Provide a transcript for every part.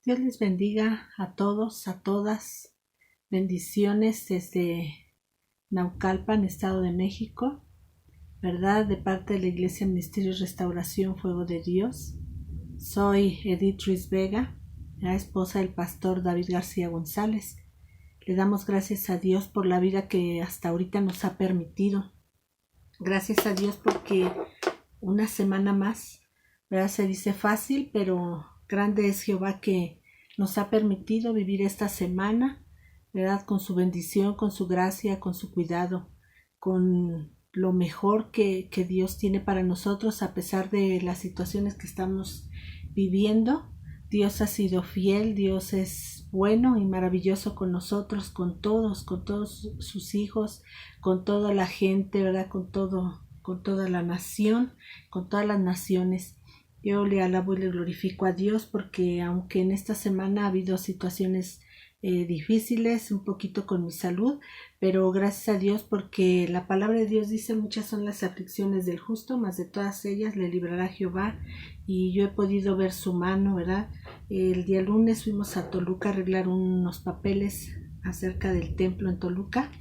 Dios les bendiga a todos, a todas. Bendiciones desde Naucalpan, Estado de México, ¿verdad? De parte de la Iglesia Ministerio Restauración Fuego de Dios. Soy Edith Ruiz Vega, la esposa del pastor David García González. Le damos gracias a Dios por la vida que hasta ahorita nos ha permitido. Gracias a Dios porque una semana más, ¿verdad? Se dice fácil, pero grande es Jehová que nos ha permitido vivir esta semana, ¿verdad? Con su bendición, con su gracia, con su cuidado, con lo mejor que Dios tiene para nosotros a pesar de las situaciones que estamos viviendo. Dios ha sido fiel, Dios es bueno y maravilloso con nosotros, con todos sus hijos, con toda la gente, ¿verdad? Con toda la nación, con todas las naciones. Yo le alabo y le glorifico a Dios porque aunque en esta semana ha habido situaciones difíciles, un poquito con mi salud, pero gracias a Dios porque la palabra de Dios dice: muchas son las aflicciones del justo, mas de todas ellas le librará Jehová. Y yo he podido ver su mano, ¿verdad? El día lunes fuimos a Toluca a arreglar unos papeles acerca del templo en Toluca,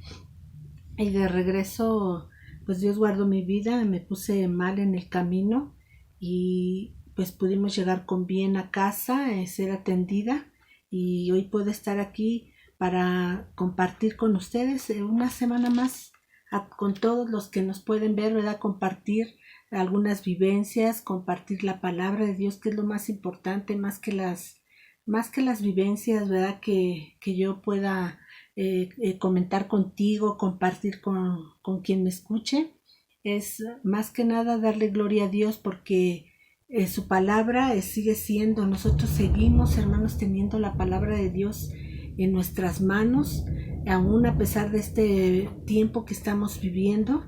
y de regreso pues Dios guardó mi vida, me puse mal en el camino y pues pudimos llegar con bien a casa, ser atendida, y hoy puedo estar aquí para compartir con ustedes una semana más con todos los que nos pueden ver, ¿verdad? Compartir algunas vivencias, compartir la palabra de Dios, que es lo más importante, más que las vivencias, ¿verdad? Que yo pueda comentar contigo, compartir con quien me escuche. Es más que nada darle gloria a Dios porque su palabra sigue siendo, nosotros seguimos, hermanos, teniendo la palabra de Dios en nuestras manos, aún a pesar de este tiempo que estamos viviendo,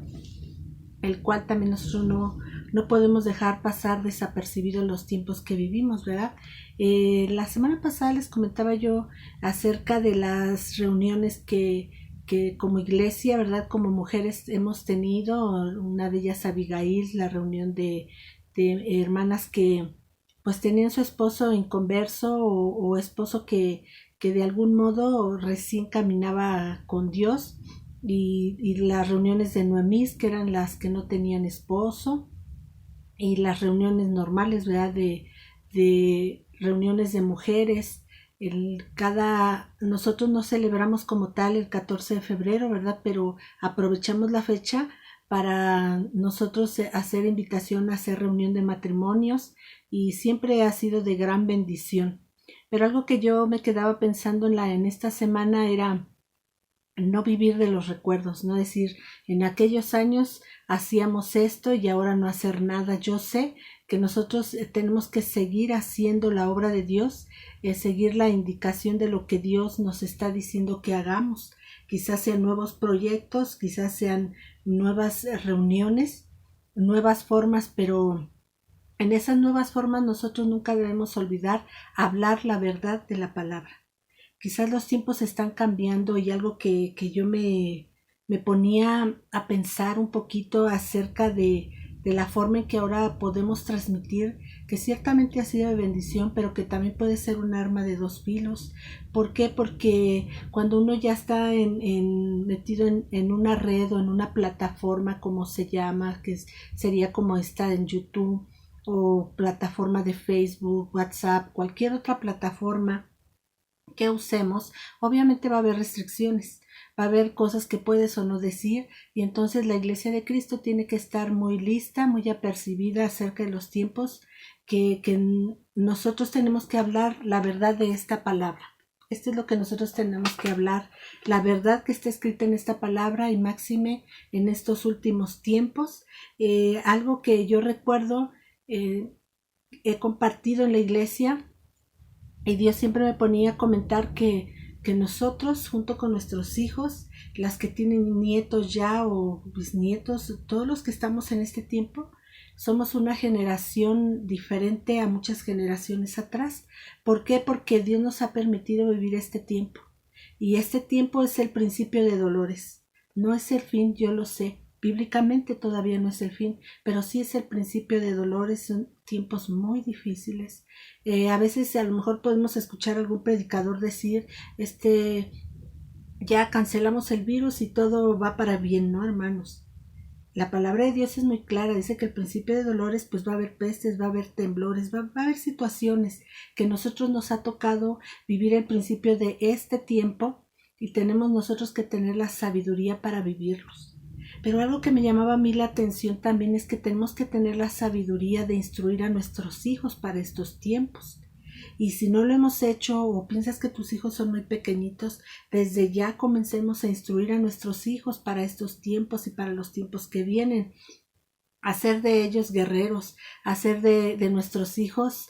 el cual también nosotros no podemos dejar pasar desapercibidos los tiempos que vivimos, ¿verdad? La semana pasada les comentaba yo acerca de las reuniones que como iglesia, ¿verdad? Como mujeres hemos tenido, una de ellas Abigail, la reunión de hermanas que pues tenían su esposo inconverso o esposo que de algún modo recién caminaba con Dios, y las reuniones de Noemís, que eran las que no tenían esposo, y las reuniones normales, ¿verdad? De reuniones de mujeres. Nosotros no celebramos como tal el 14 de febrero, ¿verdad? Pero aprovechamos la fecha para nosotros hacer invitación a hacer reunión de matrimonios, y siempre ha sido de gran bendición. Pero algo que yo me quedaba pensando en esta semana era no vivir de los recuerdos, no decir en aquellos años hacíamos esto y ahora no hacer nada. Yo sé que nosotros tenemos que seguir haciendo la obra de Dios, seguir la indicación de lo que Dios nos está diciendo que hagamos. Quizás sean nuevos proyectos, quizás sean nuevas reuniones, nuevas formas, pero en esas nuevas formas nosotros nunca debemos olvidar hablar la verdad de la palabra. Quizás los tiempos están cambiando, y algo que yo me ponía a pensar un poquito acerca de la forma en que ahora podemos transmitir, que ciertamente ha sido de bendición, pero que también puede ser un arma de dos filos. ¿Por qué? Porque cuando uno ya está metido en una red o en una plataforma, como se llama, sería como esta en YouTube, o plataforma de Facebook, WhatsApp, cualquier otra plataforma que usemos, obviamente va a haber restricciones, va a haber cosas que puedes o no decir, y entonces la Iglesia de Cristo tiene que estar muy lista, muy apercibida acerca de los tiempos, que nosotros tenemos que hablar la verdad de esta palabra. Esto es lo que nosotros tenemos que hablar, la verdad que está escrita en esta palabra, y máxime en estos últimos tiempos. Algo que yo recuerdo, he compartido en la iglesia, y Dios siempre me ponía a comentar que nosotros, junto con nuestros hijos, las que tienen nietos ya o bisnietos, todos los que estamos en este tiempo, somos una generación diferente a muchas generaciones atrás. ¿Por qué? Porque Dios nos ha permitido vivir este tiempo. Y este tiempo es el principio de dolores. No es el fin, yo lo sé. Bíblicamente todavía no es el fin, pero sí es el principio de dolores, son tiempos muy difíciles. A veces a lo mejor podemos escuchar a algún predicador decir, ya cancelamos el virus y todo va para bien, ¿no, hermanos? La palabra de Dios es muy clara, dice que el principio de dolores pues va a haber pestes, va a haber temblores, va a haber situaciones que nosotros nos ha tocado vivir el principio de este tiempo y tenemos nosotros que tener la sabiduría para vivirlos. Pero algo que me llamaba a mí la atención también es que tenemos que tener la sabiduría de instruir a nuestros hijos para estos tiempos. Y si no lo hemos hecho o piensas que tus hijos son muy pequeñitos, desde ya comencemos a instruir a nuestros hijos para estos tiempos y para los tiempos que vienen. Hacer de ellos guerreros, hacer de nuestros hijos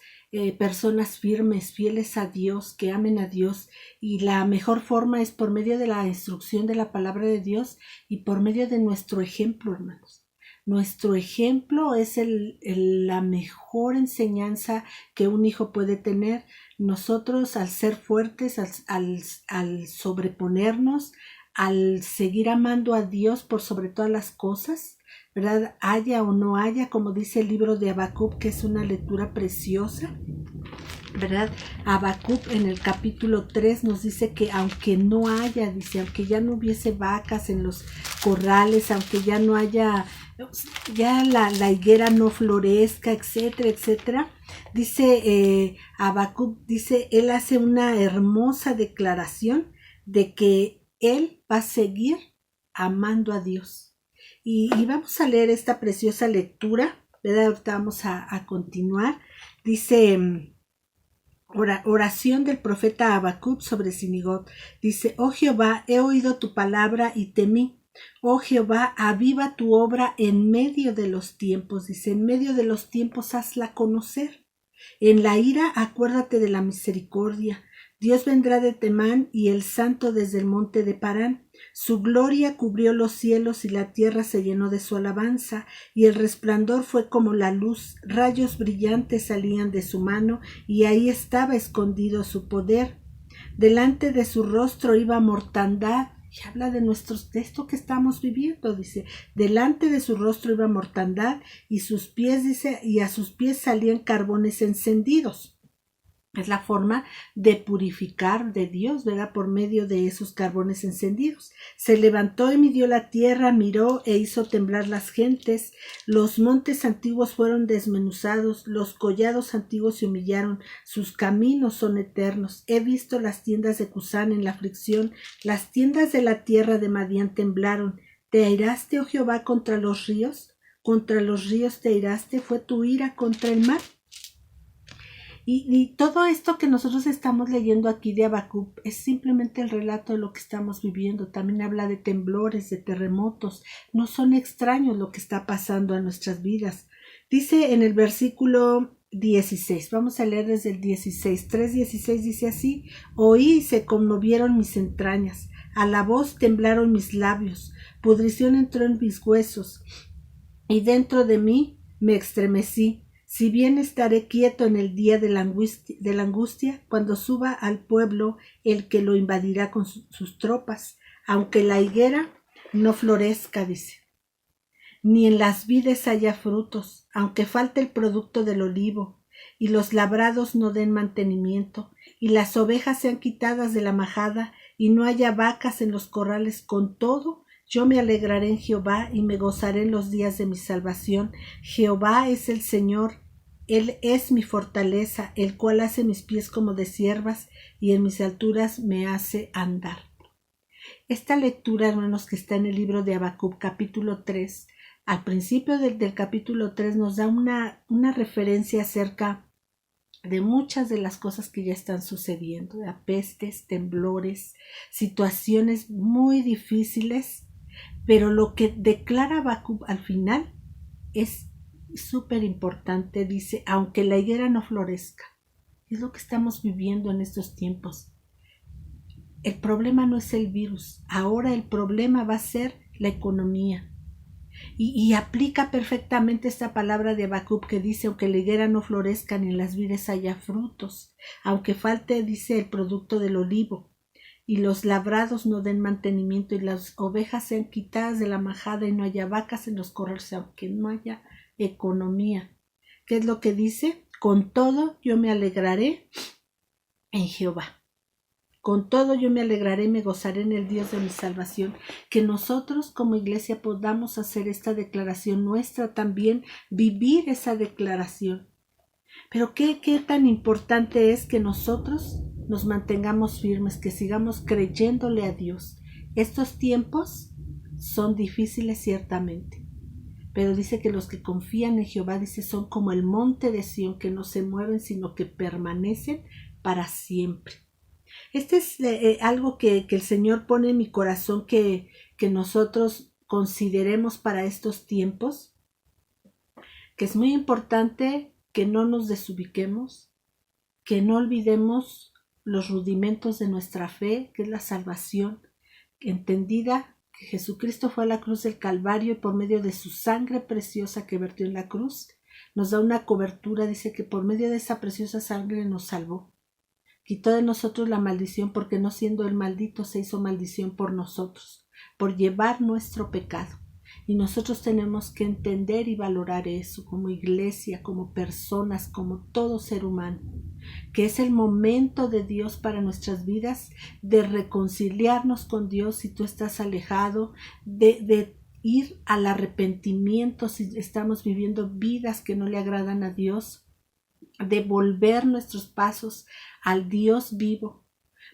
personas firmes, fieles a Dios, que amen a Dios. Y la mejor forma es por medio de la instrucción de la palabra de Dios y por medio de nuestro ejemplo, hermanos. Nuestro ejemplo es la mejor enseñanza que un hijo puede tener. Nosotros, al ser fuertes, al sobreponernos, al seguir amando a Dios por sobre todas las cosas, ¿verdad? Haya o no haya, como dice el libro de Habacuc, que es una lectura preciosa, ¿verdad? Habacuc en el capítulo 3 nos dice que aunque no haya, dice, aunque ya no hubiese vacas en los corrales, aunque ya no haya, ya la higuera no florezca, etcétera, etcétera, dice Habacuc, dice, él hace una hermosa declaración de que él va a seguir amando a Dios. Y vamos a leer esta preciosa lectura, ¿verdad? Ahorita vamos a continuar. Dice, oración del profeta Habacuc sobre Sinigot. Dice, oh Jehová, he oído tu palabra y temí. Oh Jehová, aviva tu obra en medio de los tiempos. Dice, en medio de los tiempos hazla conocer. En la ira acuérdate de la misericordia. Dios vendrá de Temán y el santo desde el monte de Parán. Su gloria cubrió los cielos y la tierra se llenó de su alabanza, y el resplandor fue como la luz, rayos brillantes salían de su mano, y ahí estaba escondido su poder. Delante de su rostro iba mortandad, y habla de esto que estamos viviendo, dice, delante de su rostro iba mortandad, y sus pies, dice, y a sus pies salían carbones encendidos. Es la forma de purificar de Dios, ¿verdad? Por medio de esos carbones encendidos. Se levantó y midió la tierra, miró e hizo temblar las gentes. Los montes antiguos fueron desmenuzados, los collados antiguos se humillaron, sus caminos son eternos. He visto las tiendas de Cusán en la aflicción, las tiendas de la tierra de Madián temblaron. ¿Te airaste, oh Jehová, contra los ríos? Contra los ríos te airaste, fue tu ira contra el mar. Y todo esto que nosotros estamos leyendo aquí de Habacuc es simplemente el relato de lo que estamos viviendo. También habla de temblores, de terremotos. No son extraños lo que está pasando en nuestras vidas. Dice en el versículo 16, vamos a leer desde el 16, 3:16 dice así, oí y se conmovieron mis entrañas, a la voz temblaron mis labios, pudrición entró en mis huesos, y dentro de mí me estremecí. Si bien estaré quieto en el día de la angustia, cuando suba al pueblo el que lo invadirá con sus tropas, aunque la higuera no florezca, dice, ni en las vides haya frutos, aunque falte el producto del olivo, y los labrados no den mantenimiento, y las ovejas sean quitadas de la majada, y no haya vacas en los corrales, con todo, yo me alegraré en Jehová y me gozaré en los días de mi salvación. Jehová es el Señor, Él es mi fortaleza, el cual hace mis pies como de ciervas y en mis alturas me hace andar. Esta lectura, hermanos, que está en el libro de Habacuc, capítulo 3, al principio del capítulo 3 nos da una referencia acerca de muchas de las cosas que ya están sucediendo, de pestes, temblores, situaciones muy difíciles. Pero lo que declara Habacuc al final es súper importante, dice, aunque la higuera no florezca. Es lo que estamos viviendo en estos tiempos. El problema no es el virus, ahora el problema va a ser la economía. Y aplica perfectamente esta palabra de Habacuc que dice, aunque la higuera no florezca ni en las vides haya frutos, aunque falte, dice, el producto del olivo. y los labrados no den mantenimiento, y las ovejas sean quitadas de la majada, y no haya vacas en los corrales, aunque no haya economía. ¿Qué es lo que dice? Con todo yo me alegraré en Jehová. Con todo yo me alegraré y me gozaré en el Dios de mi salvación. Que nosotros como iglesia podamos hacer esta declaración nuestra también, vivir esa declaración. Pero qué tan importante es que nosotros nos mantengamos firmes, que sigamos creyéndole a Dios. Estos tiempos son difíciles ciertamente, pero dice que los que confían en Jehová, dice, son como el monte de Sión, que no se mueven, sino que permanecen para siempre. Este es algo que el Señor pone en mi corazón que nosotros consideremos para estos tiempos, que es muy importante que no nos desubiquemos, que no olvidemos los rudimentos de nuestra fe, que es la salvación, entendida que Jesucristo fue a la cruz del Calvario y por medio de su sangre preciosa que vertió en la cruz, nos da una cobertura, dice que por medio de esa preciosa sangre nos salvó. Quitó de nosotros la maldición, porque no siendo él maldito se hizo maldición por nosotros, por llevar nuestro pecado. Y nosotros tenemos que entender y valorar eso como iglesia, como personas, como todo ser humano, que es el momento de Dios para nuestras vidas, de reconciliarnos con Dios si tú estás alejado, de ir al arrepentimiento si estamos viviendo vidas que no le agradan a Dios, de volver nuestros pasos al Dios vivo,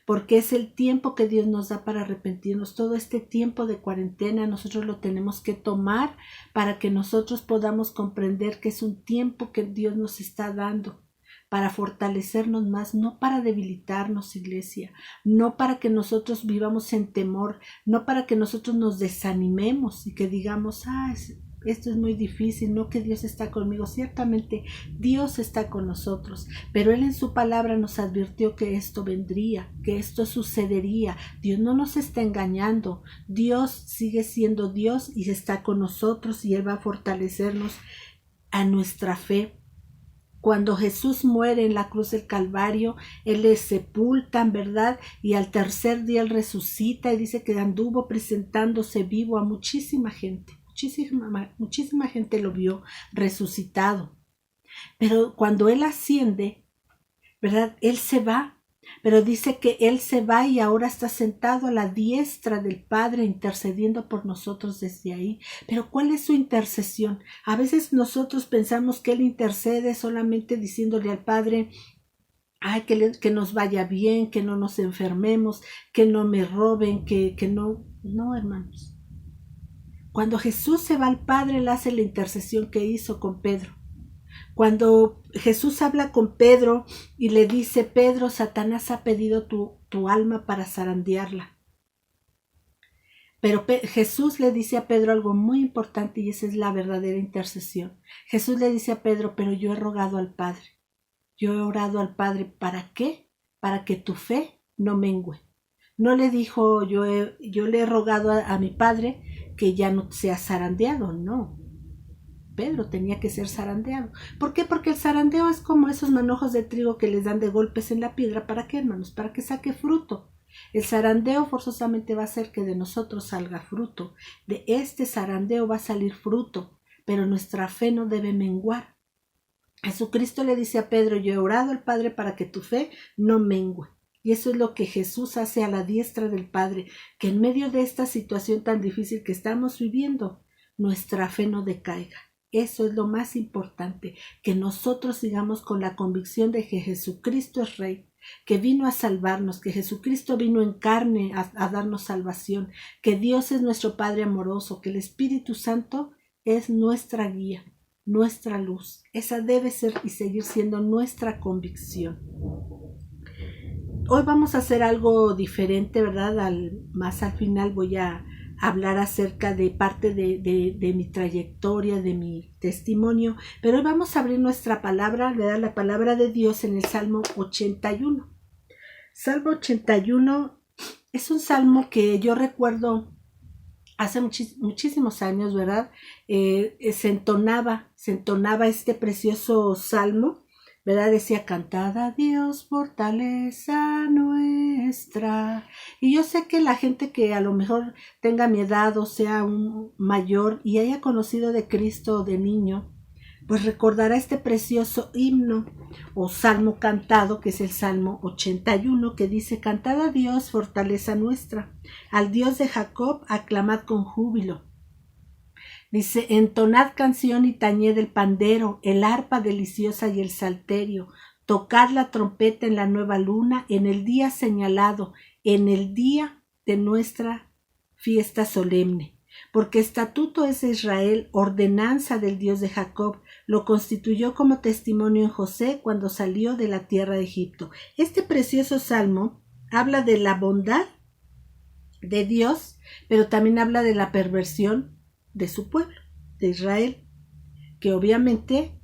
porque es el tiempo que Dios nos da para arrepentirnos. Todo este tiempo de cuarentena nosotros lo tenemos que tomar para que nosotros podamos comprender que es un tiempo que Dios nos está dando para fortalecernos más, no para debilitarnos, iglesia, no para que nosotros vivamos en temor, no para que nosotros nos desanimemos y que digamos, esto es muy difícil, no, que Dios está conmigo. Ciertamente Dios está con nosotros, pero Él en su palabra nos advirtió que esto vendría, que esto sucedería. Dios no nos está engañando, Dios sigue siendo Dios y está con nosotros, y Él va a fortalecernos a nuestra fe. Cuando Jesús muere en la cruz del Calvario, Él le sepultan, ¿verdad? Y al tercer día Él resucita, y dice que anduvo presentándose vivo a muchísima gente. Muchísima gente lo vio resucitado. Pero cuando Él asciende, ¿verdad? Él se va, pero dice que Él se va y ahora está sentado a la diestra del Padre intercediendo por nosotros desde ahí. Pero ¿cuál es su intercesión? A veces nosotros pensamos que Él intercede solamente diciéndole al Padre, que nos vaya bien, que no nos enfermemos, que no me roben, que no. No, hermanos. Cuando Jesús se va al Padre, Él hace la intercesión que hizo con Pedro. Cuando Jesús habla con Pedro y le dice, Pedro, Satanás ha pedido tu alma para zarandearla. Pero Jesús le dice a Pedro algo muy importante, y esa es la verdadera intercesión. Jesús le dice a Pedro, pero yo he rogado al Padre. Yo he orado al Padre, ¿para qué? Para que tu fe no mengüe. No le dijo, yo le he rogado a mi Padre que ya no sea zarandeado, no. Pedro tenía que ser zarandeado. ¿Por qué? Porque el zarandeo es como esos manojos de trigo que les dan de golpes en la piedra. ¿Para qué, hermanos? Para que saque fruto. El zarandeo forzosamente va a hacer que de nosotros salga fruto. De este zarandeo va a salir fruto, pero nuestra fe no debe menguar. Jesucristo le dice a Pedro, yo he orado al Padre para que tu fe no mengue. Y eso es lo que Jesús hace a la diestra del Padre, que en medio de esta situación tan difícil que estamos viviendo, nuestra fe no decaiga. Eso es lo más importante, que nosotros sigamos con la convicción de que Jesucristo es Rey, que vino a salvarnos, que Jesucristo vino en carne a darnos salvación, que Dios es nuestro Padre amoroso, que el Espíritu Santo es nuestra guía, nuestra luz. Esa debe ser y seguir siendo nuestra convicción. Hoy vamos a hacer algo diferente, ¿verdad? Más al final voy a hablar acerca de parte de mi trayectoria, de mi testimonio, pero hoy vamos a abrir nuestra palabra, ¿verdad? La palabra de Dios en el Salmo 81. Salmo 81 es un salmo que yo recuerdo hace muchísimos años, ¿verdad? Se entonaba este precioso salmo ¿verdad? Decía, cantad a Dios, fortaleza nuestra. Y yo sé que la gente que a lo mejor tenga mi edad o sea un mayor y haya conocido de Cristo de niño, pues recordará este precioso himno o salmo cantado, que es el Salmo 81, que dice, cantad a Dios, fortaleza nuestra, al Dios de Jacob, aclamad con júbilo. Dice, entonad canción y tañed el pandero, el arpa deliciosa y el salterio, tocad la trompeta en la nueva luna, en el día señalado, en el día de nuestra fiesta solemne. Porque estatuto es de Israel, ordenanza del Dios de Jacob, lo constituyó como testimonio en José cuando salió de la tierra de Egipto. Este precioso salmo habla de la bondad de Dios, pero también habla de la perversión de su pueblo, de Israel, que obviamente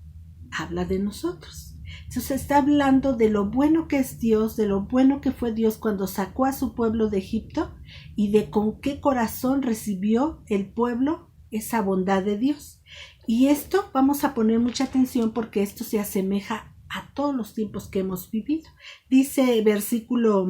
habla de nosotros. Entonces está hablando de lo bueno que es Dios, de lo bueno que fue Dios cuando sacó a su pueblo de Egipto y de con qué corazón recibió el pueblo esa bondad de Dios. Y esto vamos a poner mucha atención porque esto se asemeja a todos los tiempos que hemos vivido. Dice versículo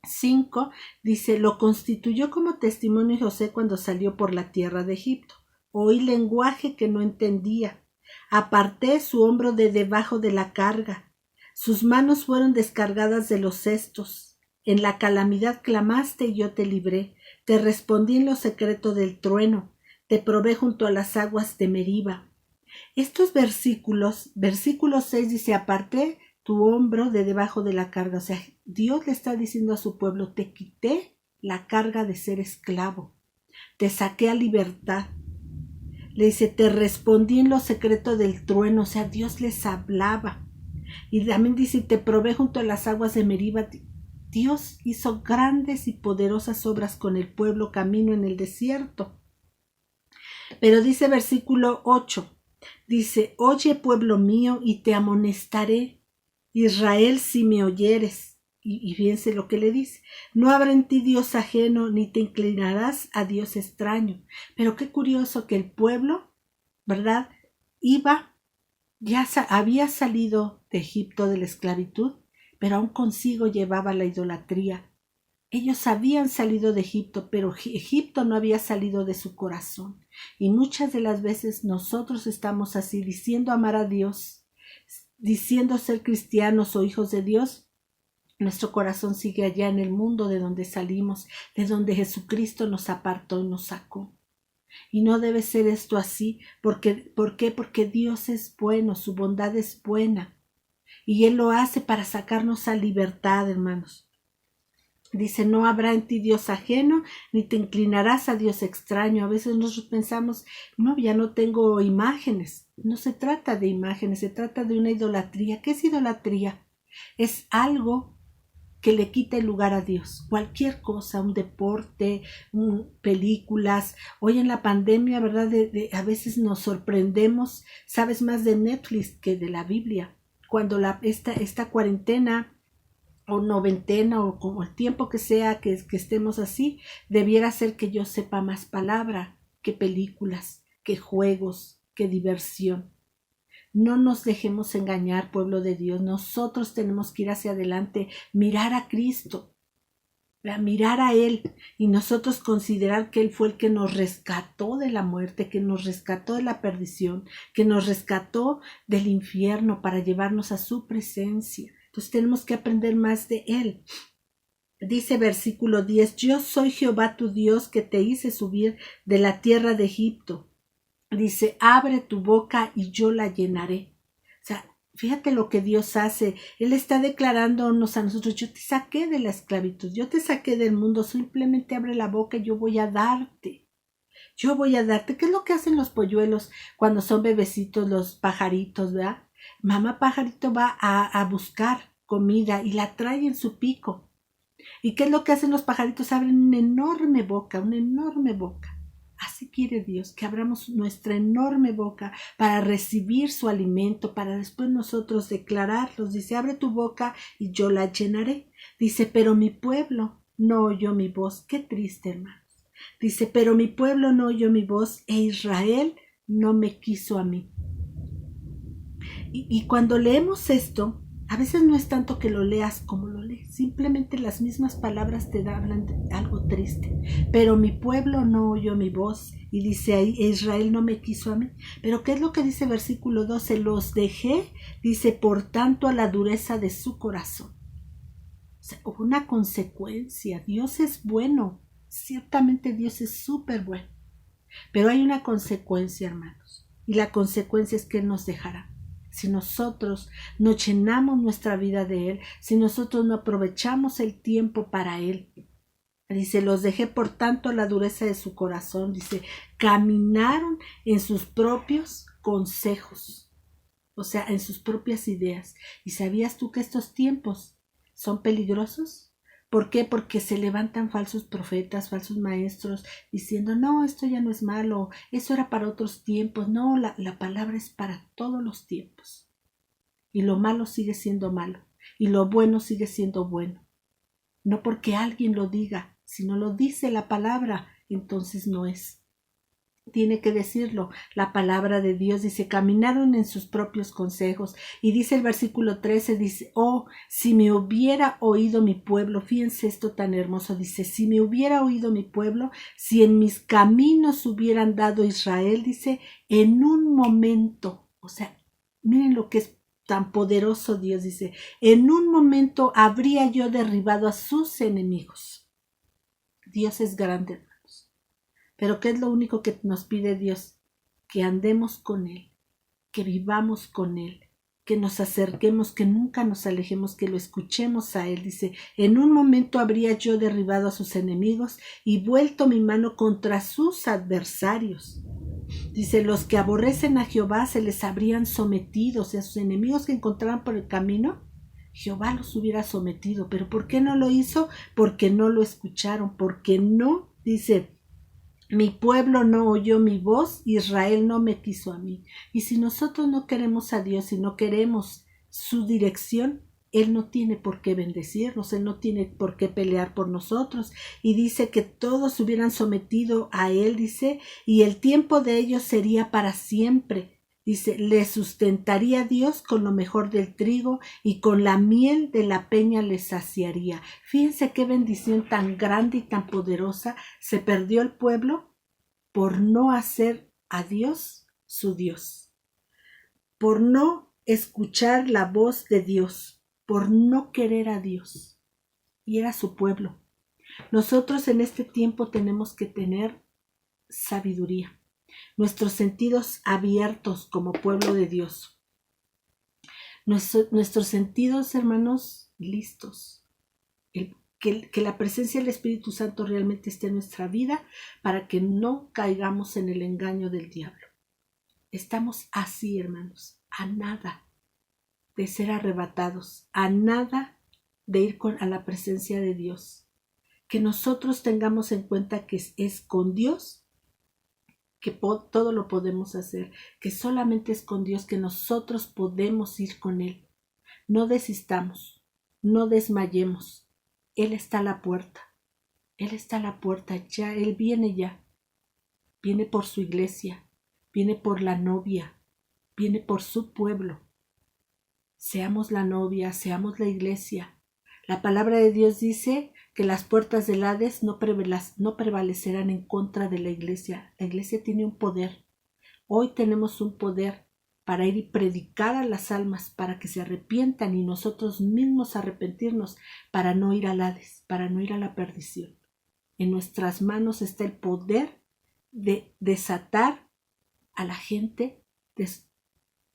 5, dice, lo constituyó como testimonio José cuando salió por la tierra de Egipto. Oí lenguaje que no entendía. Aparté su hombro de debajo de la carga. Sus manos fueron descargadas de los cestos. En la calamidad clamaste y yo te libré. Te respondí en lo secreto del trueno. Te probé junto a las aguas de Meriba. Estos versículos, versículo 6 dice, aparté tu hombro de debajo de la carga. O sea, Dios le está diciendo a su pueblo, te quité la carga de ser esclavo. Te saqué a libertad. Le dice, te respondí en lo secreto del trueno. O sea, Dios les hablaba. Y también dice, te probé junto a las aguas de Meriba. Dios hizo grandes y poderosas obras con el pueblo camino en el desierto. Pero dice versículo 8, dice, oye pueblo mío y te amonestaré, Israel, si me oyeres. Y fíjense lo que le dice, no habrá en ti Dios ajeno, ni te inclinarás a Dios extraño. Pero qué curioso que el pueblo, ¿verdad? Había salido de Egipto de la esclavitud, pero aún consigo llevaba la idolatría. Ellos habían salido de Egipto, pero Egipto no había salido de su corazón. Y muchas de las veces nosotros estamos así, diciendo amar a Dios, diciendo ser cristianos o hijos de Dios. Nuestro corazón sigue allá en el mundo de donde salimos, de donde Jesucristo nos apartó y nos sacó. Y no debe ser esto así. ¿Por qué? Porque Dios es bueno, su bondad es buena. Y Él lo hace para sacarnos a libertad, hermanos. Dice, no habrá en ti Dios ajeno, ni te inclinarás a Dios extraño. A veces nosotros pensamos, no, ya no tengo imágenes. No se trata de imágenes, se trata de una idolatría. ¿Qué es idolatría? Es algo que le quita el lugar a Dios. Cualquier cosa, un deporte, películas. Hoy en la pandemia, ¿verdad? A veces nos sorprendemos, sabes más de Netflix que de la Biblia. Cuando esta cuarentena o noventena o como el tiempo que sea que estemos así, debiera ser que yo sepa más palabra que películas, que juegos, que diversión. No nos dejemos engañar, pueblo de Dios. Nosotros tenemos que ir hacia adelante, mirar a Cristo, mirar a Él y nosotros considerar que Él fue el que nos rescató de la muerte, que nos rescató de la perdición, que nos rescató del infierno para llevarnos a su presencia. Entonces tenemos que aprender más de Él. Dice versículo 10, yo soy Jehová tu Dios que te hice subir de la tierra de Egipto. Dice, abre tu boca y yo la llenaré. O sea, fíjate lo que Dios hace. Él está declarándonos a nosotros, yo te saqué de la esclavitud, yo te saqué del mundo, simplemente abre la boca y yo voy a darte. Yo voy a darte. ¿Qué es lo que hacen los polluelos cuando son bebecitos, los pajaritos, verdad? Mamá pajarito va a buscar comida y la trae en su pico. ¿Y qué es lo que hacen los pajaritos? Abren una enorme boca, una enorme boca. Así quiere Dios, que abramos nuestra enorme boca para recibir su alimento, para después nosotros declararlos. Dice, abre tu boca y yo la llenaré. Dice, pero mi pueblo no oyó mi voz. Qué triste, hermanos. Dice, pero mi pueblo no oyó mi voz e Israel no me quiso a mí. Y cuando leemos esto, a veces no es tanto que lo leas como lo lees, simplemente las mismas palabras te hablan de algo triste. Pero mi pueblo no oyó mi voz, y dice ahí, Israel no me quiso a mí. Pero ¿qué es lo que dice versículo 12? Los dejé, dice, por tanto a la dureza de su corazón. O sea, hubo una consecuencia. Dios es bueno, ciertamente Dios es súper bueno, pero hay una consecuencia, hermanos, y la consecuencia es que Él nos dejará. Si nosotros no llenamos nuestra vida de Él, si nosotros no aprovechamos el tiempo para Él. Dice, los dejé por tanto la dureza de su corazón. Dice, caminaron en sus propios consejos, o sea, en sus propias ideas. ¿Y sabías tú que estos tiempos son peligrosos? ¿Por qué? Porque se levantan falsos profetas, falsos maestros, diciendo, no, esto ya no es malo, eso era para otros tiempos. No, la palabra es para todos los tiempos. Y lo malo sigue siendo malo, y lo bueno sigue siendo bueno. No porque alguien lo diga, si no lo dice la palabra, entonces no es. Tiene que decirlo. La palabra de Dios dice, caminaron en sus propios consejos. Y dice el versículo 13, dice, oh, si me hubiera oído mi pueblo, fíjense esto tan hermoso, dice, si me hubiera oído mi pueblo, si en mis caminos hubieran dado Israel, dice, en un momento, o sea, miren lo que es tan poderoso Dios, dice, en un momento habría yo derribado a sus enemigos. Dios es grande. Pero ¿qué es lo único que nos pide Dios? Que andemos con Él, que vivamos con Él, que nos acerquemos, que nunca nos alejemos, que lo escuchemos a Él. Dice, en un momento habría yo derribado a sus enemigos y vuelto mi mano contra sus adversarios. Dice, los que aborrecen a Jehová se les habrían sometido, o sea, sus enemigos que encontraran por el camino, Jehová los hubiera sometido. ¿Pero por qué no lo hizo? Porque no lo escucharon, porque no, dice, mi pueblo no oyó mi voz, Israel no me quiso a mí. Y si nosotros no queremos a Dios y no queremos su dirección, Él no tiene por qué bendecirnos, Él no tiene por qué pelear por nosotros. Y dice que todos se hubieran sometido a Él, dice, y el tiempo de ellos sería para siempre. Dice, le sustentaría Dios con lo mejor del trigo y con la miel de la peña les saciaría. Fíjense qué bendición tan grande y tan poderosa. Se perdió el pueblo por no hacer a Dios su Dios, por no escuchar la voz de Dios, por no querer a Dios. Y era su pueblo. Nosotros en este tiempo tenemos que tener sabiduría, nuestros sentidos abiertos como pueblo de Dios, nuestros sentidos, hermanos, listos, que la presencia del Espíritu Santo realmente esté en nuestra vida para que no caigamos en el engaño del diablo. Estamos así, hermanos, a nada de ser arrebatados, a nada de ir a la presencia de Dios. Que nosotros tengamos en cuenta que es con Dios que todo lo podemos hacer, que solamente es con Dios que nosotros podemos ir con Él. No desistamos, no desmayemos. Él está a la puerta, Él está a la puerta ya, Él viene ya. Viene por su iglesia, viene por la novia, viene por su pueblo. Seamos la novia, seamos la iglesia. La palabra de Dios dice que las puertas del Hades no prevalecerán en contra de la iglesia. La iglesia tiene un poder. Hoy tenemos un poder para ir y predicar a las almas, para que se arrepientan y nosotros mismos arrepentirnos, para no ir al Hades, para no ir a la perdición. En nuestras manos está el poder de desatar a la gente de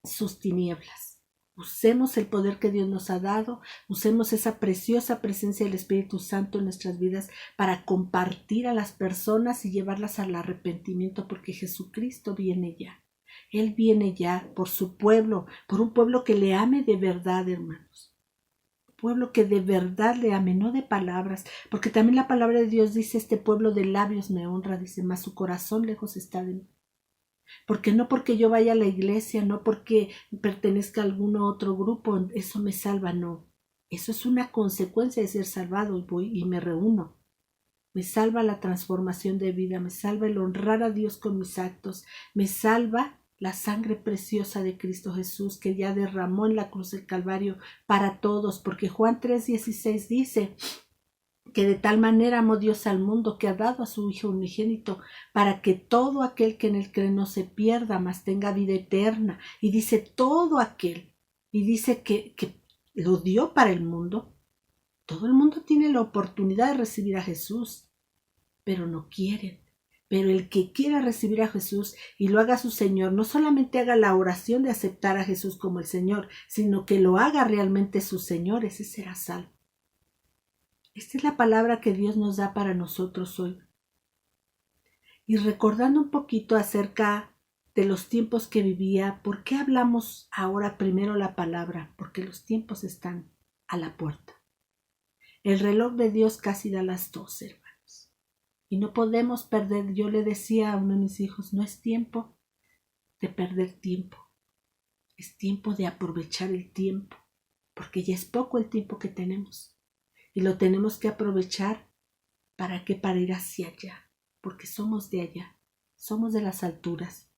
sus tinieblas. Usemos el poder que Dios nos ha dado, usemos esa preciosa presencia del Espíritu Santo en nuestras vidas para compartir a las personas y llevarlas al arrepentimiento, porque Jesucristo viene ya. Él viene ya por su pueblo, por un pueblo que le ame de verdad, hermanos. Un pueblo que de verdad le ame, no de palabras, porque también la palabra de Dios dice, este pueblo de labios me honra, dice, mas su corazón lejos está de mí. Porque no porque yo vaya a la iglesia, no porque pertenezca a algún otro grupo, eso me salva, no. Eso es una consecuencia de ser salvado y voy y me reúno. Me salva la transformación de vida, me salva el honrar a Dios con mis actos, me salva la sangre preciosa de Cristo Jesús que ya derramó en la cruz del Calvario para todos, porque Juan 3:16 dice que de tal manera amó Dios al mundo que ha dado a su Hijo unigénito para que todo aquel que en él cree no se pierda, mas tenga vida eterna. Y dice todo aquel, y dice que lo dio para el mundo. Todo el mundo tiene la oportunidad de recibir a Jesús, pero no quieren. Pero el que quiera recibir a Jesús y lo haga su Señor, no solamente haga la oración de aceptar a Jesús como el Señor, sino que lo haga realmente su Señor, ese será salvo. Esta es la palabra que Dios nos da para nosotros hoy. Y recordando un poquito acerca de los tiempos que vivía, ¿por qué hablamos ahora primero la palabra? Porque los tiempos están a la puerta. El reloj de Dios casi da las 12, hermanos. Y no podemos perder. Yo le decía a uno de mis hijos, no es tiempo de perder tiempo. Es tiempo de aprovechar el tiempo, porque ya es poco el tiempo que tenemos. Y lo tenemos que aprovechar para ir hacia allá, porque somos de allá, somos de las alturas.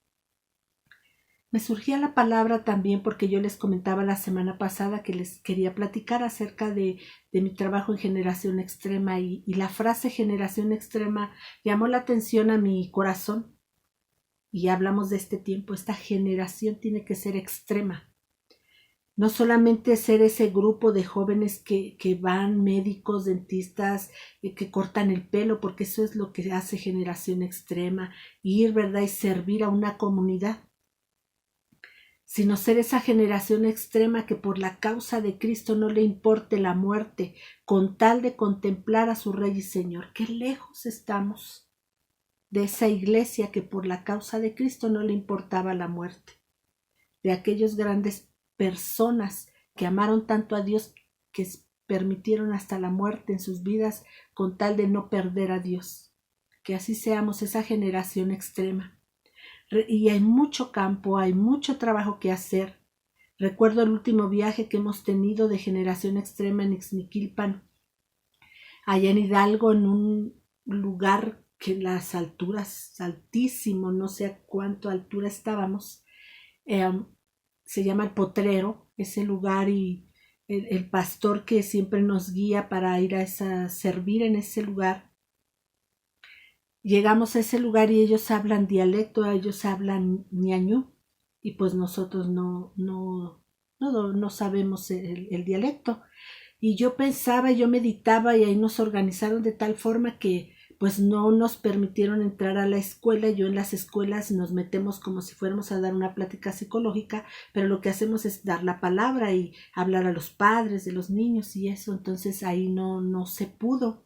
Me surgía la palabra también porque yo les comentaba la semana pasada que les quería platicar acerca de mi trabajo en Generación Extrema y la frase Generación Extrema llamó la atención a mi corazón y hablamos de este tiempo. Esta generación tiene que ser extrema. No solamente ser ese grupo de jóvenes que van, médicos, dentistas, que cortan el pelo, porque eso es lo que hace Generación Extrema, ir, ¿verdad?, y servir a una comunidad, sino ser esa generación extrema que por la causa de Cristo no le importe la muerte, con tal de contemplar a su Rey y Señor. Qué lejos estamos de esa iglesia que por la causa de Cristo no le importaba la muerte, de aquellos grandes personas que amaron tanto a Dios que permitieron hasta la muerte en sus vidas con tal de no perder a Dios. Que así seamos esa generación extrema. Y hay mucho campo, hay mucho trabajo que hacer. Recuerdo el último viaje que hemos tenido de Generación Extrema en Ixmiquilpan, allá en Hidalgo, en un lugar que en las alturas, altísimo, no sé a cuánto altura estábamos, se llama El Potrero, ese lugar, y el pastor que siempre nos guía para ir a servir en ese lugar. Llegamos a ese lugar y ellos hablan dialecto, ellos hablan ñañú, y pues nosotros no sabemos el dialecto. Y yo pensaba, yo meditaba, y ahí nos organizaron de tal forma que pues no nos permitieron entrar a la escuela. Yo en las escuelas nos metemos como si fuéramos a dar una plática psicológica, pero lo que hacemos es dar la palabra y hablar a los padres de los niños y eso. Entonces ahí no se pudo.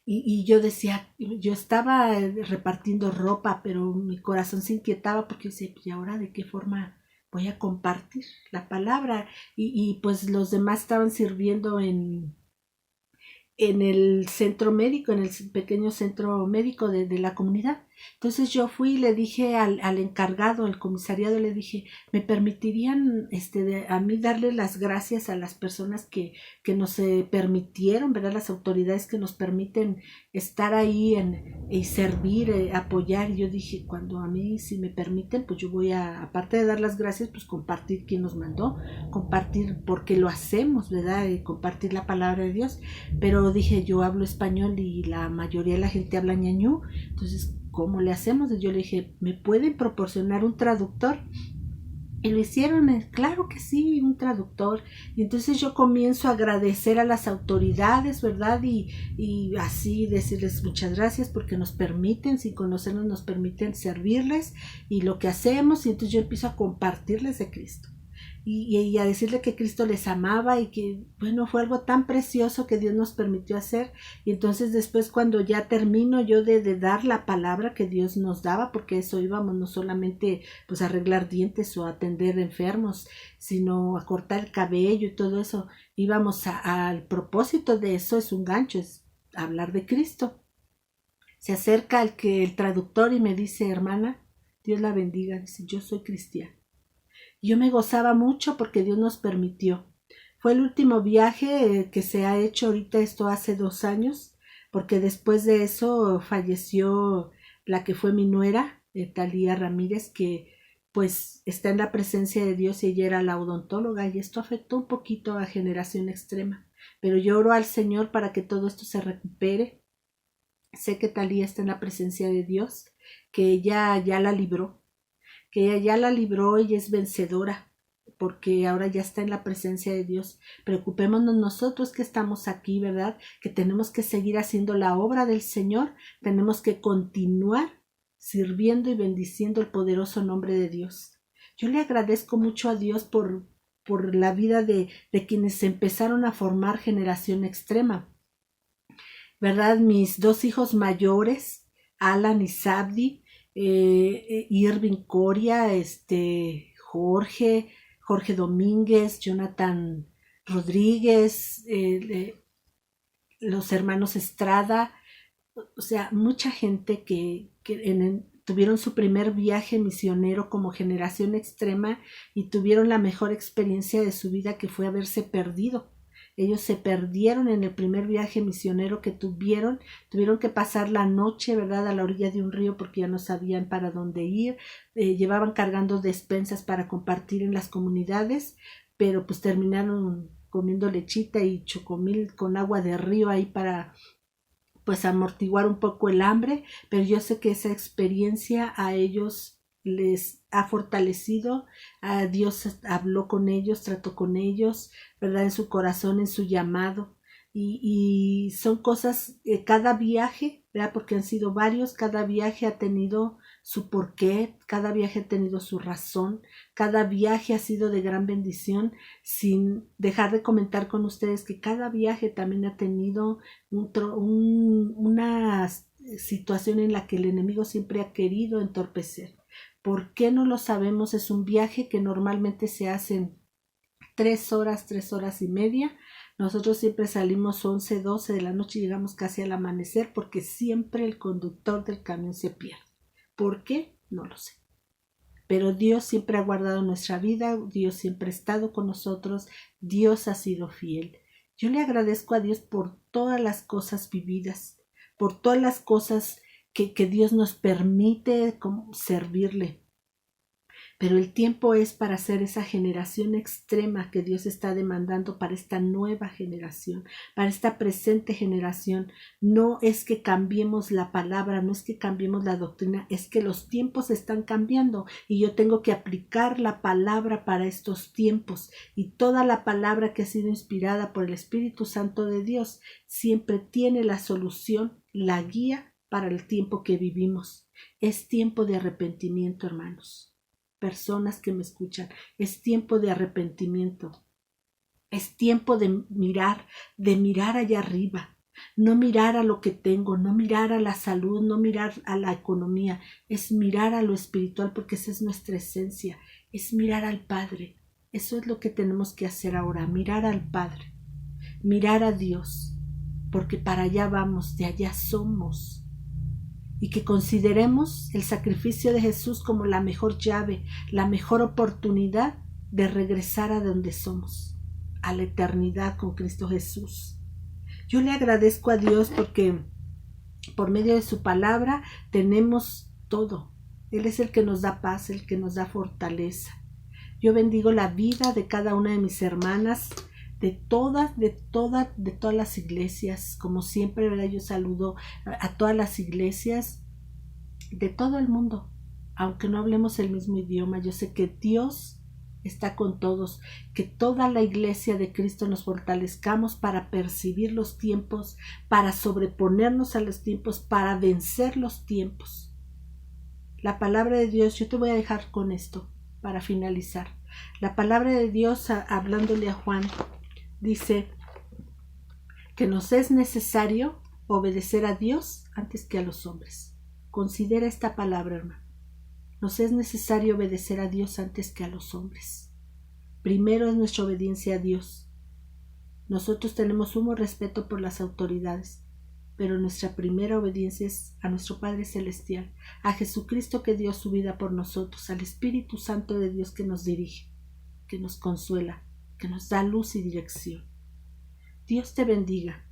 Y yo decía, yo estaba repartiendo ropa, pero mi corazón se inquietaba porque yo decía, ¿y ahora de qué forma voy a compartir la palabra? Y pues los demás estaban sirviendo en el centro médico, en el pequeño centro médico de la comunidad. Entonces yo fui y le dije al encargado, al comisariado, le dije, ¿me permitirían a mí darle las gracias a las personas que nos permitieron, ¿verdad?, las autoridades que nos permiten estar ahí y servir, apoyar? Y yo dije, cuando a mí si me permiten, pues yo voy a, aparte de dar las gracias, pues compartir quién nos mandó, compartir porque lo hacemos, ¿verdad?, y compartir la palabra de Dios. Pero dije, yo hablo español y la mayoría de la gente habla ñañú, entonces ¿cómo le hacemos? Yo le dije, ¿me pueden proporcionar un traductor? Y lo hicieron, claro que sí, un traductor. Y entonces yo comienzo a agradecer a las autoridades, ¿verdad? Y así decirles muchas gracias porque nos permiten, sin conocernos, nos permiten servirles y lo que hacemos. Y entonces yo empiezo a compartirles de Cristo. Y a decirle que Cristo les amaba y que, bueno, fue algo tan precioso que Dios nos permitió hacer. Y entonces después, cuando ya termino yo de dar la palabra que Dios nos daba, porque eso íbamos, no solamente pues a arreglar dientes o a atender enfermos, sino a cortar el cabello y todo eso, íbamos al propósito de eso, es un gancho, es hablar de Cristo. Se acerca el traductor y me dice, hermana, Dios la bendiga, dice, yo soy cristiana. Yo me gozaba mucho porque Dios nos permitió. Fue el último viaje que se ha hecho ahorita, esto hace 2 años, porque después de eso falleció la que fue mi nuera, Talía Ramírez, que pues está en la presencia de Dios y ella era la odontóloga y esto afectó un poquito a Generación Extrema. Pero yo oro al Señor para que todo esto se recupere. Sé que Talía está en la presencia de Dios, que ella ya la libró, y es vencedora, porque ahora ya está en la presencia de Dios. Preocupémonos nosotros que estamos aquí, ¿verdad? Que tenemos que seguir haciendo la obra del Señor, tenemos que continuar sirviendo y bendiciendo el poderoso nombre de Dios. Yo le agradezco mucho a Dios por la vida de quienes empezaron a formar Generación Extrema, ¿verdad? Mis dos hijos mayores, Alan y Sabdi, Irving Coria, Jorge Domínguez, Jonathan Rodríguez, los hermanos Estrada, o sea, mucha gente que tuvieron su primer viaje misionero como Generación Extrema y tuvieron la mejor experiencia de su vida, que fue haberse perdido. Ellos se perdieron en el primer viaje misionero que tuvieron que pasar la noche, ¿verdad?, a la orilla de un río porque ya no sabían para dónde ir, llevaban cargando despensas para compartir en las comunidades, pero pues terminaron comiendo lechita y chocomil con agua de río ahí para pues amortiguar un poco el hambre, pero yo sé que esa experiencia a ellos les ha fortalecido, a Dios habló con ellos, trató con ellos, ¿verdad?, en su corazón, en su llamado, y son cosas, cada viaje, ¿verdad?, porque han sido varios, cada viaje ha tenido su porqué, cada viaje ha tenido su razón, cada viaje ha sido de gran bendición, sin dejar de comentar con ustedes que cada viaje también ha tenido una situación en la que el enemigo siempre ha querido entorpecer. ¿Por qué no lo sabemos? Es un viaje que normalmente se hace en 3 horas y media. Nosotros siempre salimos 11, 12 de la noche y llegamos casi al amanecer porque siempre el conductor del camión se pierde. ¿Por qué? No lo sé. Pero Dios siempre ha guardado nuestra vida, Dios siempre ha estado con nosotros, Dios ha sido fiel. Yo le agradezco a Dios por todas las cosas vividas, por todas las cosas que Dios nos permite servirle. Pero el tiempo es para ser esa generación extrema que Dios está demandando para esta nueva generación, para esta presente generación. No es que cambiemos la palabra, no es que cambiemos la doctrina, es que los tiempos están cambiando y yo tengo que aplicar la palabra para estos tiempos, y toda la palabra que ha sido inspirada por el Espíritu Santo de Dios siempre tiene la solución, la guía para el tiempo que vivimos. Es tiempo de arrepentimiento, hermanos. Personas que me escuchan, es tiempo de arrepentimiento, es tiempo de mirar allá arriba, no mirar a lo que tengo, no mirar a la salud, no mirar a la economía, es mirar a lo espiritual, porque esa es nuestra esencia, es mirar al Padre. Eso es lo que tenemos que hacer ahora, mirar al Padre, mirar a Dios, porque para allá vamos, de allá somos. Y que consideremos el sacrificio de Jesús como la mejor llave, la mejor oportunidad de regresar a donde somos, a la eternidad con Cristo Jesús. Yo le agradezco a Dios porque por medio de su palabra tenemos todo. Él es el que nos da paz, el que nos da fortaleza. Yo bendigo la vida de cada una de mis hermanas, de todas las iglesias. Como siempre, ¿verdad?, yo saludo a todas las iglesias de todo el mundo, aunque no hablemos el mismo idioma. Yo sé que Dios está con todos, que toda la iglesia de Cristo nos fortalezcamos para percibir los tiempos, para sobreponernos a los tiempos, para vencer los tiempos. La palabra de Dios, yo te voy a dejar con esto para finalizar. La palabra de Dios, hablándole a Juan, dice que nos es necesario obedecer a Dios antes que a los hombres. Considera esta palabra, hermano. Nos es necesario obedecer a Dios antes que a los hombres. Primero es nuestra obediencia a Dios. Nosotros tenemos sumo respeto por las autoridades, pero nuestra primera obediencia es a nuestro Padre Celestial, a Jesucristo que dio su vida por nosotros, al Espíritu Santo de Dios que nos dirige, que nos consuela, que nos da luz y dirección. Dios te bendiga.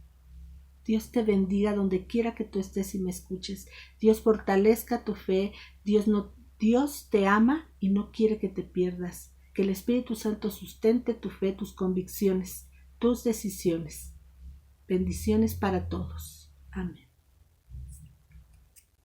Dios te bendiga donde quiera que tú estés y me escuches. Dios fortalezca tu fe. Dios no Dios te ama y no quiere que te pierdas. Que el Espíritu Santo sustente tu fe, tus convicciones, tus decisiones. Bendiciones para todos. Amén.